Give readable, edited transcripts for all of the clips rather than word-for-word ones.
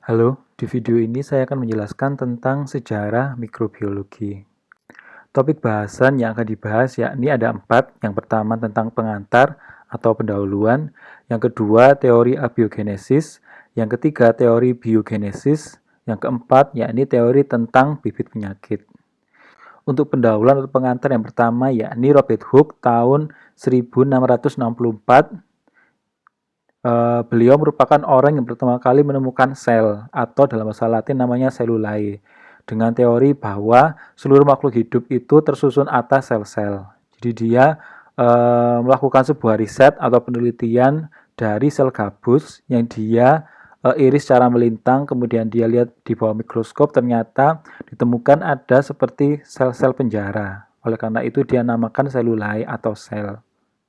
Halo, di video ini saya akan menjelaskan tentang sejarah mikrobiologi. Topik bahasan yang akan dibahas yakni ada 4. Yang pertama tentang pengantar atau pendahuluan, yang kedua teori abiogenesis, yang ketiga teori biogenesis, yang keempat yakni teori tentang bibit penyakit. Untuk pendahuluan atau pengantar yang pertama yakni Robert Hooke tahun 1664. Beliau merupakan orang yang pertama kali menemukan sel atau dalam bahasa Latin namanya cellulae dengan teori bahwa seluruh makhluk hidup itu tersusun atas sel-sel. Jadi dia melakukan sebuah riset atau penelitian dari sel gabus yang dia iris secara melintang, kemudian dia lihat di bawah mikroskop ternyata ditemukan ada seperti sel-sel penjara. Oleh karena itu dia namakan cellulae atau sel.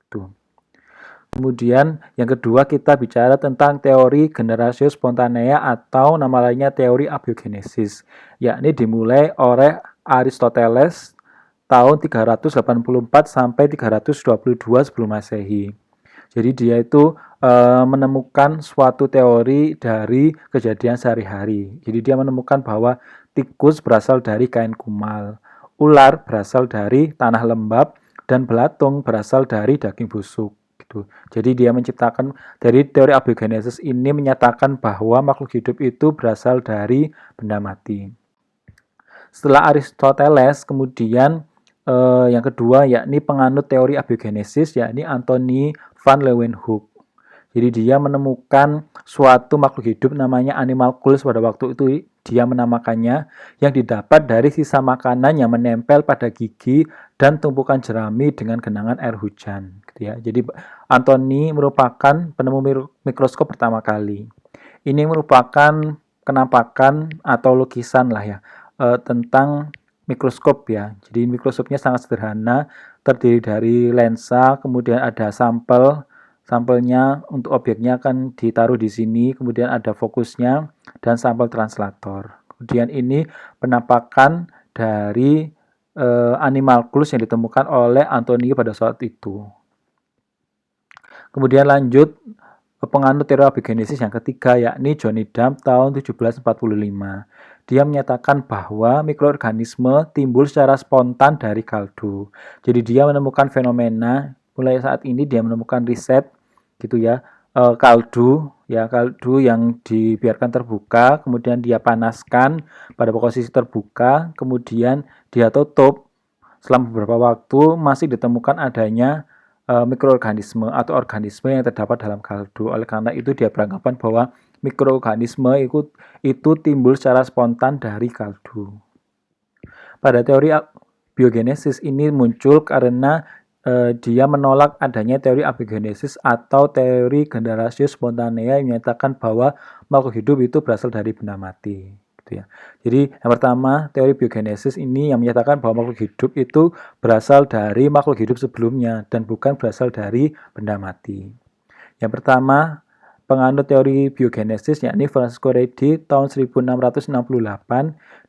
Tuh. Kemudian yang kedua kita bicara tentang teori generatio spontanea atau nama lainnya teori abiogenesis, yakni dimulai oleh Aristoteles tahun 384 sampai 322 sebelum Masehi. Jadi dia itu menemukan suatu teori dari kejadian sehari-hari. Jadi dia menemukan bahwa tikus berasal dari kain kumal, ular berasal dari tanah lembab, dan belatung berasal dari daging busuk. Gitu. Jadi dia menciptakan dari teori abiogenesis ini menyatakan bahwa makhluk hidup itu berasal dari benda mati. Setelah Aristoteles kemudian yang kedua yakni penganut teori abiogenesis yakni Anthony van Leeuwenhoek. Jadi dia menemukan suatu makhluk hidup namanya animalcules pada waktu itu dia menamakannya yang didapat dari sisa makanan yang menempel pada gigi dan tumpukan jerami dengan genangan air hujan. Gitu ya. Jadi Anthony merupakan penemu mikroskop pertama kali. Ini merupakan kenampakan atau lukisan lah ya tentang mikroskop ya. Jadi mikroskopnya sangat sederhana, terdiri dari lensa, kemudian ada sampelnya untuk objeknya akan ditaruh di sini, kemudian ada fokusnya dan sampel translator. Kemudian ini penampakan dari animalculus yang ditemukan oleh Anthony pada saat itu. Kemudian lanjut penganut teori abiogenesis yang ketiga yakni Johnny Damp tahun 1745. Dia menyatakan bahwa mikroorganisme timbul secara spontan dari kaldu. Jadi dia menemukan fenomena mulai saat ini dia menemukan riset gitu ya kaldu yang dibiarkan terbuka kemudian dia panaskan pada posisi terbuka kemudian dia tutup selama beberapa waktu masih ditemukan adanya mikroorganisme atau organisme yang terdapat dalam kaldu. Oleh karena itu dia beranggapan bahwa mikroorganisme itu timbul secara spontan dari kaldu. Pada teori biogenesis ini muncul karena dia menolak adanya teori abiogenesis atau teori generatio spontanea yang menyatakan bahwa makhluk hidup itu berasal dari benda mati. Gitu ya. Jadi yang pertama teori biogenesis ini yang menyatakan bahwa makhluk hidup itu berasal dari makhluk hidup sebelumnya dan bukan berasal dari benda mati. Yang pertama penganut teori biogenesis yakni Francisco Redi tahun 1668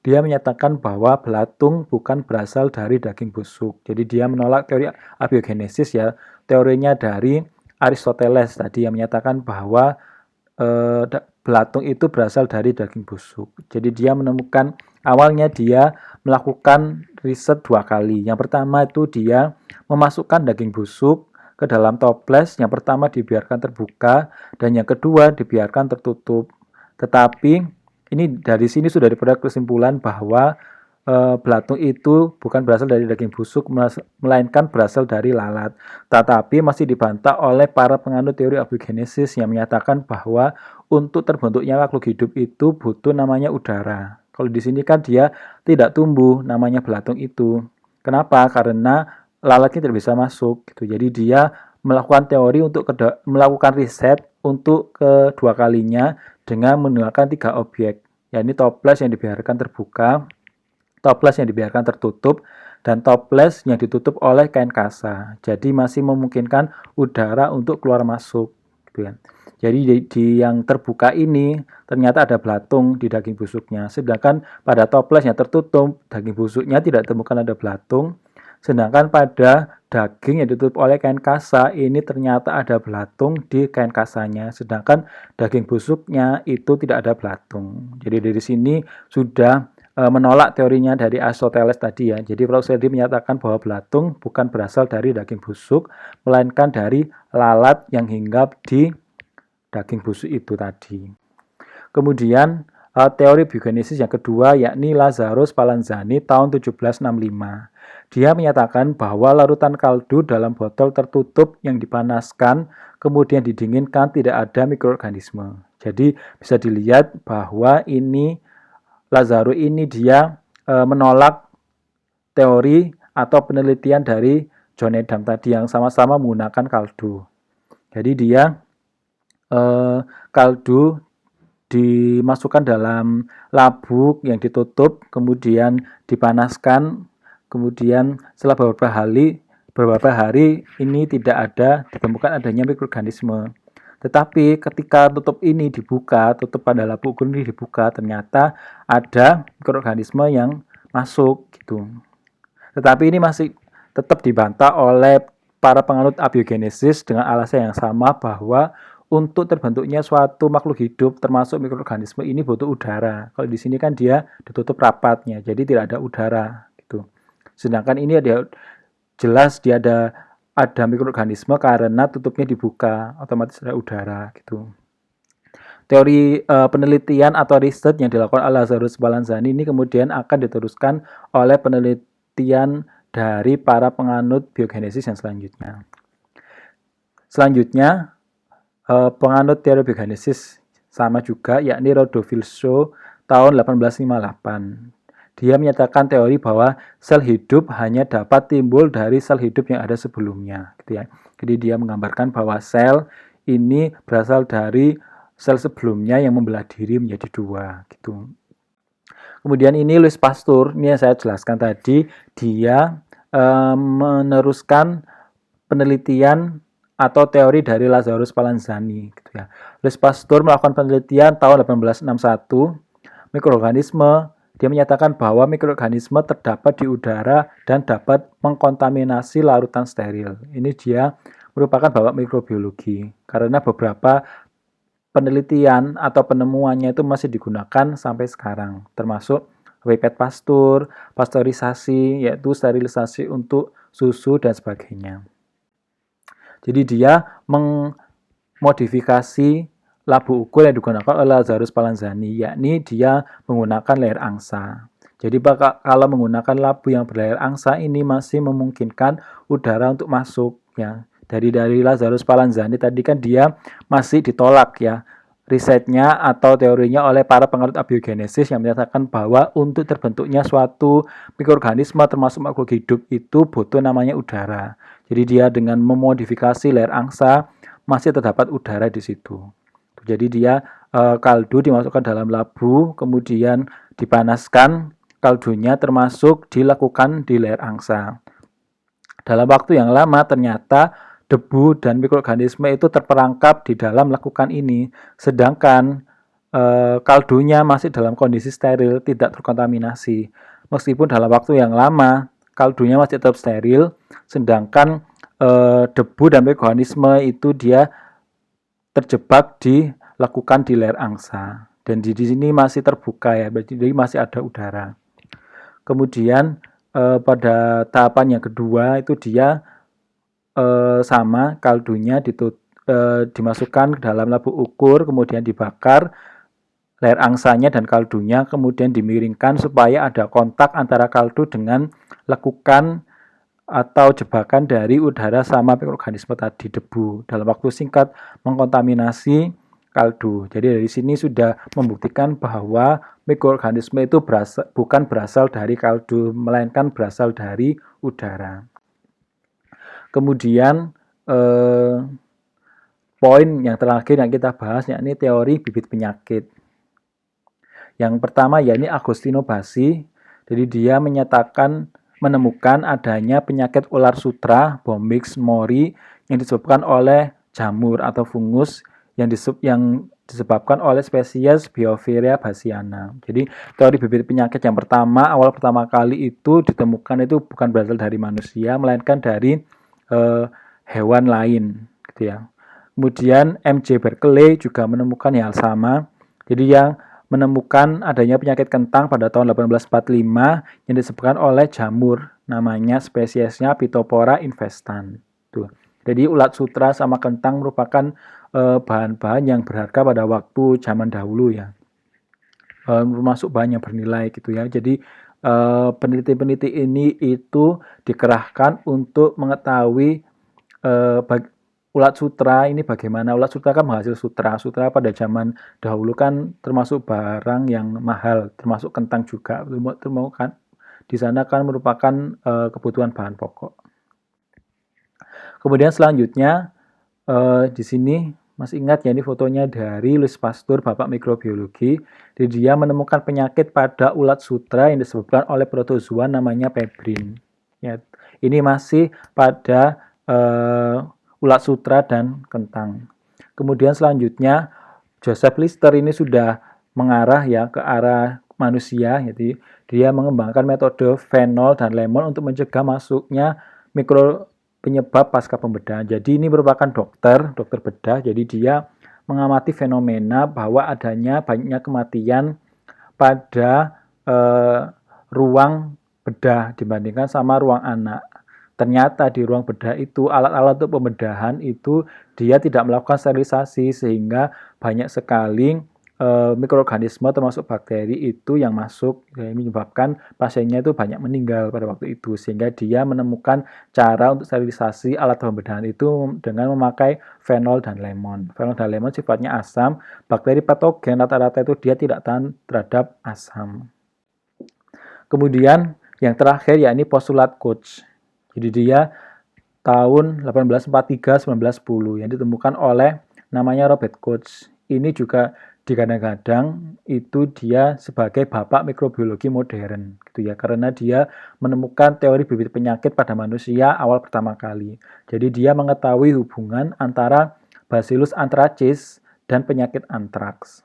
dia menyatakan bahwa belatung bukan berasal dari daging busuk. Jadi dia menolak teori abiogenesis ya, teorinya dari Aristoteles tadi yang menyatakan bahwa belatung itu berasal dari daging busuk. Jadi dia menemukan awalnya dia melakukan riset 2 kali. Yang pertama itu dia memasukkan daging busuk ke dalam toples, yang pertama dibiarkan terbuka dan yang kedua dibiarkan tertutup. Tetapi ini dari sini sudah diperoleh kesimpulan bahwa belatung itu bukan berasal dari daging busuk melainkan berasal dari lalat. Tetapi masih dibantah oleh para penganut teori abiogenesis yang menyatakan bahwa untuk terbentuknya makhluk hidup itu butuh namanya udara. Kalau di sini kan dia tidak tumbuh namanya belatung itu. Kenapa? Karena lalatnya tidak bisa masuk gitu. Jadi dia melakukan teori untuk melakukan riset untuk kedua kalinya dengan menggunakan 3 objek, yakni toples yang dibiarkan terbuka, toples yang dibiarkan tertutup, dan toples yang ditutup oleh kain kasa. Jadi masih memungkinkan udara untuk keluar masuk gitu ya. Jadi di yang terbuka ini ternyata ada belatung di daging busuknya. Sedangkan pada toples yang tertutup, daging busuknya tidak ditemukan ada belatung. Sedangkan pada daging yang ditutup oleh kain kasa ini ternyata ada belatung di kain kasanya, sedangkan daging busuknya itu tidak ada belatung. Jadi dari sini sudah menolak teorinya dari Aristoteles tadi ya. Jadi Fauchelevent menyatakan bahwa belatung bukan berasal dari daging busuk, melainkan dari lalat yang hinggap di daging busuk itu tadi. Kemudian teori biogenesis yang kedua yakni Lazzaro Spallanzani tahun 1765. Dia menyatakan bahwa larutan kaldu dalam botol tertutup yang dipanaskan kemudian didinginkan tidak ada mikroorganisme. Jadi bisa dilihat bahwa ini Lazzaro ini dia menolak teori atau penelitian dari John Adam tadi yang sama-sama menggunakan kaldu. Jadi dia kaldu dimasukkan dalam labuk yang ditutup, kemudian dipanaskan, kemudian setelah beberapa hari ini tidak ada ditemukan adanya mikroorganisme. Tetapi ketika tutup ini dibuka, tutup pada labuk ini dibuka, ternyata ada mikroorganisme yang masuk gitu. Tetapi ini masih tetap dibantah oleh para penganut abiogenesis dengan alasan yang sama bahwa untuk terbentuknya suatu makhluk hidup termasuk mikroorganisme ini butuh udara. Kalau di sini kan dia ditutup rapatnya, jadi tidak ada udara gitu. Sedangkan ini ada jelas dia ada mikroorganisme karena tutupnya dibuka, otomatis ada udara gitu. Teori penelitian atau riset yang dilakukan oleh Lazzaro Spallanzani ini kemudian akan diteruskan oleh penelitian dari para penganut biogenesis yang selanjutnya. Selanjutnya, penganut teori biogenesis sama juga yakni Rodolfo tahun 1858. Dia menyatakan teori bahwa sel hidup hanya dapat timbul dari sel hidup yang ada sebelumnya gitu ya. Jadi dia menggambarkan bahwa sel ini berasal dari sel sebelumnya yang membelah diri menjadi dua gitu. Kemudian ini Louis Pasteur, ini yang saya jelaskan tadi, dia meneruskan penelitian atau teori dari Lazzaro Spallanzani gitu ya. Louis Pasteur melakukan penelitian tahun 1861 mikroorganisme. Dia menyatakan bahwa mikroorganisme terdapat di udara dan dapat mengkontaminasi larutan steril. Ini dia merupakan babak mikrobiologi karena beberapa penelitian atau penemuannya itu masih digunakan sampai sekarang, termasuk pipet Pasteur, pasteurisasi, yaitu sterilisasi untuk susu dan sebagainya. Jadi dia memodifikasi labu ukur yang digunakan oleh Lazzaro Spallanzani, yakni dia menggunakan layar angsa. Jadi kalau menggunakan labu yang berlayar angsa ini masih memungkinkan udara untuk masuk ya. Dari Lazzaro Spallanzani tadi kan dia masih ditolak ya risetnya atau teorinya oleh para penganut abiogenesis yang menyatakan bahwa untuk terbentuknya suatu mikroorganisme termasuk makhluk hidup itu butuh namanya udara. Jadi dia dengan memodifikasi layar angsa masih terdapat udara di situ. Jadi dia kaldu dimasukkan dalam labu, kemudian dipanaskan, kaldunya termasuk dilakukan di layar angsa. Dalam waktu yang lama ternyata debu dan mikroorganisme itu terperangkap di dalam lakukan ini, sedangkan kaldunya masih dalam kondisi steril, tidak terkontaminasi. Meskipun dalam waktu yang lama kaldunya masih tetap steril, sedangkan debu dan mikroorganisme itu dia terjebak dilakukan di layar angsa, dan di sini masih terbuka ya, jadi masih ada udara. Kemudian pada tahapan yang kedua itu dia sama kaldunya dimasukkan ke dalam labu ukur, kemudian dibakar layar angsanya dan kaldunya, kemudian dimiringkan supaya ada kontak antara kaldu dengan lekukan atau jebakan dari udara sama mikroorganisme tadi, debu, dalam waktu singkat mengkontaminasi kaldu. Jadi dari sini sudah membuktikan bahwa mikroorganisme itu bukan berasal dari kaldu, melainkan berasal dari udara. Kemudian poin yang terakhir yang kita bahas yakni teori bibit penyakit. Yang pertama yakni Agostino Bassi. Jadi dia menemukan adanya penyakit ular sutra Bombyx mori yang disebabkan oleh jamur atau fungus yang disebabkan oleh spesies Biophilia bassiana. Jadi teori bibit penyakit yang awal pertama kali itu ditemukan itu bukan berasal dari manusia, melainkan dari hewan lain, gitu ya. Kemudian M.J. Berkeley juga menemukan hal sama. Jadi yang menemukan adanya penyakit kentang pada tahun 1845 yang disebabkan oleh jamur, namanya spesiesnya Phytophthora infestans. Tuh. Jadi ulat sutra sama kentang merupakan bahan-bahan yang berharga pada waktu zaman dahulu ya, termasuk bahan yang bernilai gitu ya. Jadi peneliti-peneliti ini itu dikerahkan untuk mengetahui ulat sutra ini bagaimana. Ulat sutra kan menghasil sutra. Sutra pada zaman dahulu kan termasuk barang yang mahal, termasuk kentang juga. Kan di sana kan merupakan kebutuhan bahan pokok. Kemudian selanjutnya di sini masih ingat ya, ini fotonya dari Louis Pasteur, bapak mikrobiologi. Jadi dia menemukan penyakit pada ulat sutra yang disebabkan oleh protozoa namanya pebrin. Ya, ini masih pada ulat sutra dan kentang. Kemudian selanjutnya Joseph Lister ini sudah mengarah ya ke arah manusia. Jadi dia mengembangkan metode fenol dan lemon untuk mencegah masuknya penyebab pasca pembedahan. Jadi ini merupakan dokter bedah. Jadi dia mengamati fenomena bahwa adanya banyaknya kematian pada ruang bedah dibandingkan sama ruang anak. Ternyata di ruang bedah itu alat-alat untuk pembedahan itu dia tidak melakukan sterilisasi, sehingga banyak sekali mikroorganisme termasuk bakteri itu yang masuk, yang menyebabkan pasiennya itu banyak meninggal pada waktu itu, sehingga dia menemukan cara untuk sterilisasi alat pembedahan itu dengan memakai fenol dan lemon. Fenol dan lemon sifatnya asam, bakteri patogen rata-rata itu dia tidak tahan terhadap asam. Kemudian yang terakhir yakni postulat Koch. Jadi dia tahun 1843-1910 yang ditemukan oleh namanya Robert Koch. Ini juga digadang-gadang itu dia sebagai bapak mikrobiologi modern gitu ya, karena dia menemukan teori bibit penyakit pada manusia awal pertama kali. Jadi dia mengetahui hubungan antara Bacillus anthracis dan penyakit antraks.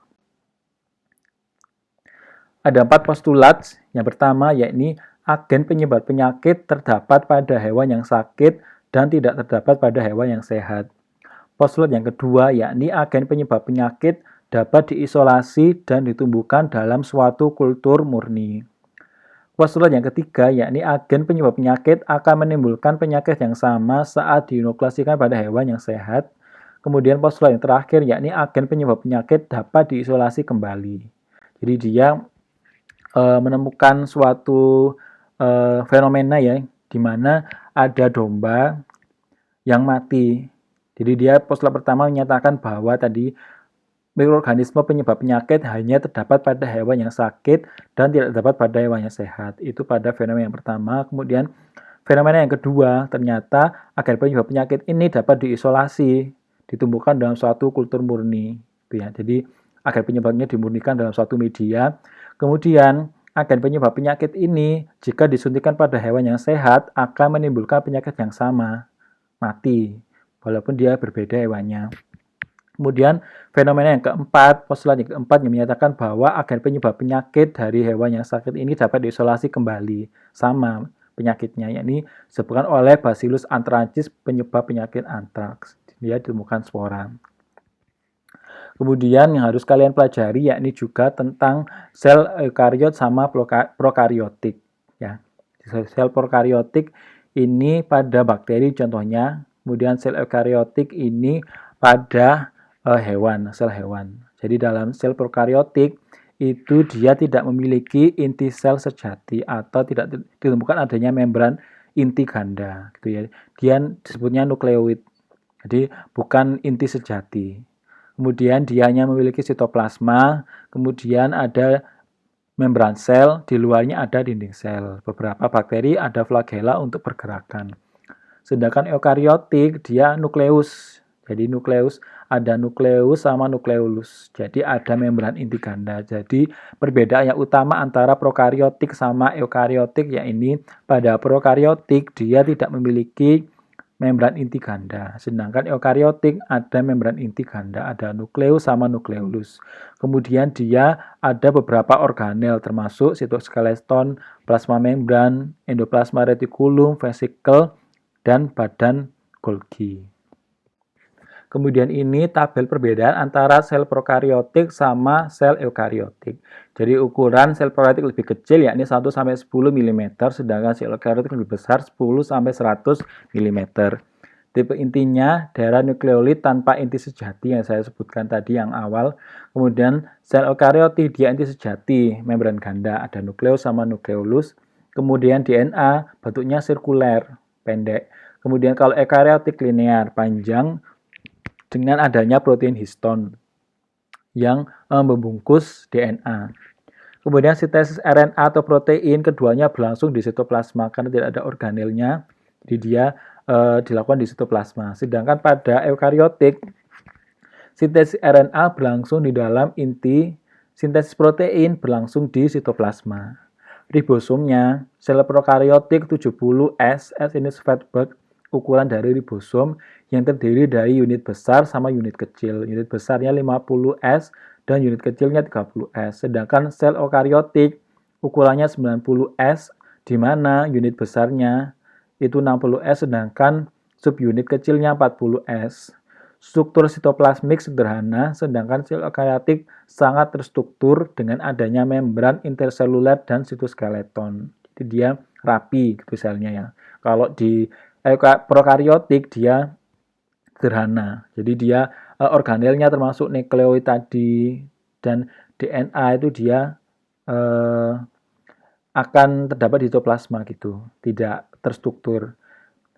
Ada 4 postulat. Yang pertama yakni agen penyebab penyakit terdapat pada hewan yang sakit dan tidak terdapat pada hewan yang sehat. Postulat yang kedua yakni agen penyebab penyakit dapat diisolasi dan ditumbuhkan dalam suatu kultur murni. Postulat yang ketiga yakni agen penyebab penyakit akan menimbulkan penyakit yang sama saat diinokasikan pada hewan yang sehat. Kemudian postulat yang terakhir yakni agen penyebab penyakit dapat diisolasi kembali. Jadi dia menemukan suatu fenomena ya, di mana ada domba yang mati. Jadi dia postulat pertama menyatakan bahwa tadi mikroorganisme penyebab penyakit hanya terdapat pada hewan yang sakit dan tidak terdapat pada hewan yang sehat. Itu pada fenomena yang pertama. Kemudian fenomena yang kedua, ternyata agen penyebab penyakit ini dapat diisolasi, ditumbuhkan dalam suatu kultur murni. Jadi agen penyebabnya dimurnikan dalam suatu media. Kemudian agen penyebab penyakit ini jika disuntikkan pada hewan yang sehat akan menimbulkan penyakit yang sama, mati, walaupun dia berbeda hewannya. Kemudian fenomena yang keempat, postulat yang keempat yang menyatakan bahwa agen penyebab penyakit dari hewan yang sakit ini dapat diisolasi kembali, sama penyakitnya, yakni disebabkan oleh Bacillus anthracis penyebab penyakit antraks. Dia ditemukan spora. Kemudian yang harus kalian pelajari yakni juga tentang sel eukariot sama prokariotik. Ya. Sel prokariotik ini pada bakteri contohnya, kemudian sel eukariotik ini pada hewan, sel hewan. Jadi dalam sel prokariotik itu dia tidak memiliki inti sel sejati atau tidak ditemukan adanya membran inti ganda, gitu ya. Dia disebutnya nukleoid. Jadi bukan inti sejati. Kemudian dia hanya memiliki sitoplasma, kemudian ada membran sel, di luarnya ada dinding sel. Beberapa bakteri ada flagela untuk pergerakan. Sedangkan eukariotik dia nukleus. Jadi nukleus ada nukleus sama nukleolus. Jadi ada membran inti ganda. Jadi perbedaan yang utama antara prokariotik sama eukariotik yakni pada prokariotik dia tidak memiliki membran inti ganda. Sedangkan eukariotik ada membran inti ganda, ada nukleus sama nukleolus. Kemudian dia ada beberapa organel termasuk sitoskeleton, plasma membran, endoplasma retikulum, vesikel, dan badan Golgi. Kemudian ini tabel perbedaan antara sel prokariotik sama sel eukariotik. Jadi ukuran sel prokariotik lebih kecil yakni 1 sampai 10 mm, sedangkan sel eukariotik lebih besar 10 sampai 100 mm. Tipe intinya daerah nukleolit tanpa inti sejati yang saya sebutkan tadi yang awal. Kemudian sel eukariotik dia inti sejati, membran ganda, ada nukleus sama nukleolus. Kemudian DNA bentuknya sirkuler, pendek. Kemudian kalau eukariotik linear, panjang, dengan adanya protein histon yang membungkus DNA. Kemudian sintesis RNA atau protein keduanya berlangsung di sitoplasma karena tidak ada organelnya, jadi dia dilakukan di sitoplasma. Sedangkan pada eukariotik, sintesis RNA berlangsung di dalam inti, sintesis protein berlangsung di sitoplasma. Ribosomnya, sel prokariotik 70S, S ini Svedberg, ukuran dari ribosom yang terdiri dari unit besar sama unit kecil. Unit besarnya 50S dan unit kecilnya 30S. Sedangkan sel eukariotik ukurannya 90S di mana unit besarnya itu 60S sedangkan subunit kecilnya 40S. Struktur sitoplasmik sederhana, sedangkan sel eukariotik sangat terstruktur dengan adanya membran interseluler dan sitoskeleton. Jadi dia rapi gitu selnya ya. Kalau di prokariotik dia sederhana. Jadi dia organelnya termasuk nukleoid tadi dan DNA itu dia akan terdapat di sitoplasma gitu, tidak terstruktur.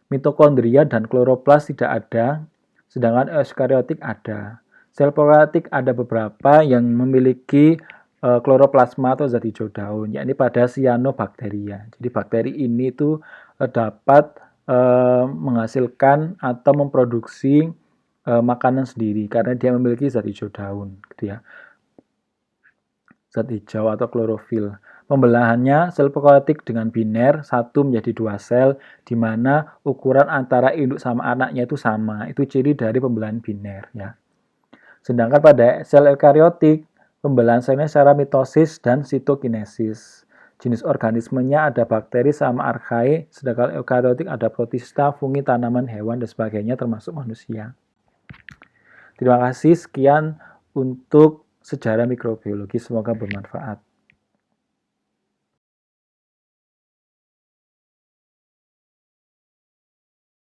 Mitokondria dan kloroplas tidak ada, sedangkan eukariotik ada. Sel prokariotik ada beberapa yang memiliki kloroplasma atau zat hijau daun, yakni pada cyanobacteria. Jadi bakteri ini itu dapat menghasilkan atau memproduksi makanan sendiri karena dia memiliki zat hijau daun, gitu ya. Zat hijau atau klorofil. Pembelahannya sel prokariotik dengan biner, 1 menjadi 2 sel, di mana ukuran antara induk sama anaknya itu sama. Itu ciri dari pembelahan biner ya. Sedangkan pada sel eukariotik, pembelahan selnya secara mitosis dan sitokinesis. Jenis organismenya ada bakteri sama archae, sedangkan eukariotik ada protista, fungi, tanaman, hewan, dan sebagainya termasuk manusia. Terima kasih, sekian untuk sejarah mikrobiologi, semoga bermanfaat.